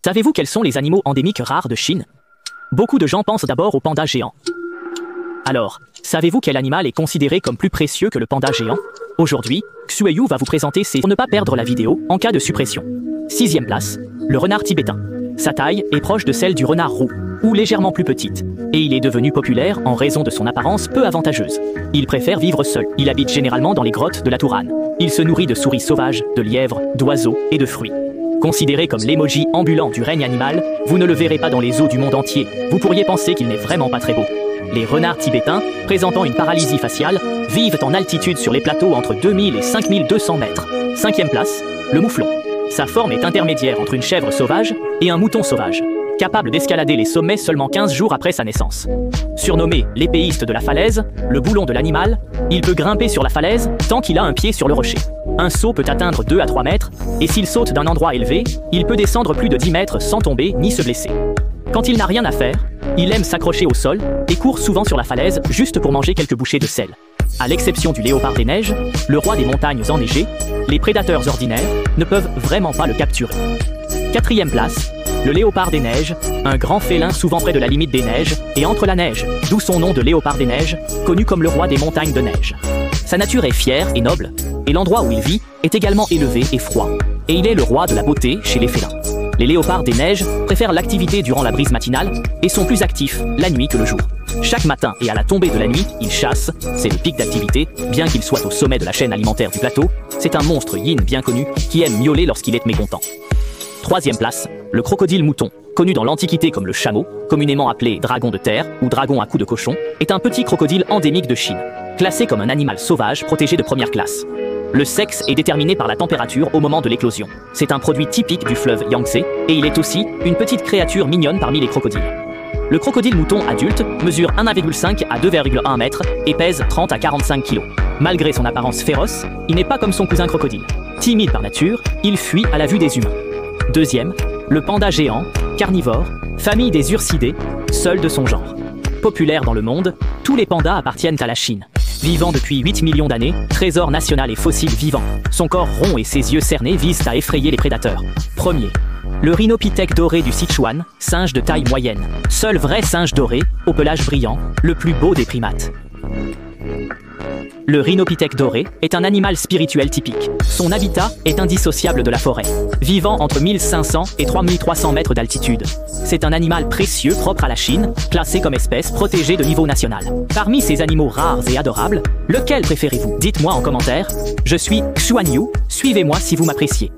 Savez-vous quels sont les animaux endémiques rares de Chine? Beaucoup de gens pensent d'abord au panda géant. Alors, savez-vous quel animal est considéré comme plus précieux que le panda géant? Aujourd'hui, Xueyu va vous présenter pour ne pas perdre la vidéo en cas de suppression. 6e place, le renard tibétain. Sa taille est proche de celle du renard roux, ou légèrement plus petite, et il est devenu populaire en raison de son apparence peu avantageuse. Il préfère vivre seul. Il habite généralement dans les grottes de la Tourane. Il se nourrit de souris sauvages, de lièvres, d'oiseaux et de fruits. Considéré comme l'émoji ambulant du règne animal, vous ne le verrez pas dans les zoos du monde entier. Vous pourriez penser qu'il n'est vraiment pas très beau. Les renards tibétains, présentant une paralysie faciale, vivent en altitude sur les plateaux entre 2000 et 5200 mètres. 5e place, le mouflon. Sa forme est intermédiaire entre une chèvre sauvage et un mouton sauvage, capable d'escalader les sommets seulement 15 jours après sa naissance. Surnommé l'épéiste de la falaise, le boulon de l'animal, il peut grimper sur la falaise tant qu'il a un pied sur le rocher. Un saut peut atteindre 2 à 3 mètres, et s'il saute d'un endroit élevé, il peut descendre plus de 10 mètres sans tomber ni se blesser. Quand il n'a rien à faire, il aime s'accrocher au sol et court souvent sur la falaise juste pour manger quelques bouchées de sel. À l'exception du léopard des neiges, le roi des montagnes enneigées, les prédateurs ordinaires ne peuvent vraiment pas le capturer. 4e place, le léopard des neiges, un grand félin souvent près de la limite des neiges et entre la neige, d'où son nom de léopard des neiges, connu comme le roi des montagnes de neige. Sa nature est fière et noble, et l'endroit où il vit est également élevé et froid, et il est le roi de la beauté chez les félins. Les léopards des neiges préfèrent l'activité durant la brise matinale et sont plus actifs la nuit que le jour. Chaque matin et à la tombée de la nuit, ils chassent, c'est le pic d'activité, bien qu'il soit au sommet de la chaîne alimentaire du plateau, c'est un monstre yin bien connu qui aime miauler lorsqu'il est mécontent. 3e place, le crocodile mouton, connu dans l'Antiquité comme le chameau, communément appelé dragon de terre ou dragon à cou de cochon, est un petit crocodile endémique de Chine, classé comme un animal sauvage protégé de première classe. Le sexe est déterminé par la température au moment de l'éclosion. C'est un produit typique du fleuve Yangtze, et il est aussi une petite créature mignonne parmi les crocodiles. Le crocodile mouton adulte mesure 1,5 à 2,1 mètres et pèse 30 à 45 kg. Malgré son apparence féroce, il n'est pas comme son cousin crocodile. Timide par nature, il fuit à la vue des humains. 2e, le panda géant, carnivore, famille des ursidés, seul de son genre. Populaire dans le monde, tous les pandas appartiennent à la Chine. Vivant depuis 8 millions d'années, trésor national et fossile vivant. Son corps rond et ses yeux cernés visent à effrayer les prédateurs. 1er, le rhinopithèque doré du Sichuan, singe de taille moyenne. Seul vrai singe doré, au pelage brillant, le plus beau des primates. Le rhinopithèque doré est un animal spirituel typique. Son habitat est indissociable de la forêt, vivant entre 1500 et 3300 mètres d'altitude. C'est un animal précieux propre à la Chine, classé comme espèce protégée de niveau national. Parmi ces animaux rares et adorables, lequel préférez-vous? Dites-moi en commentaire. Je suis Xuan Yu, suivez-moi si vous m'appréciez.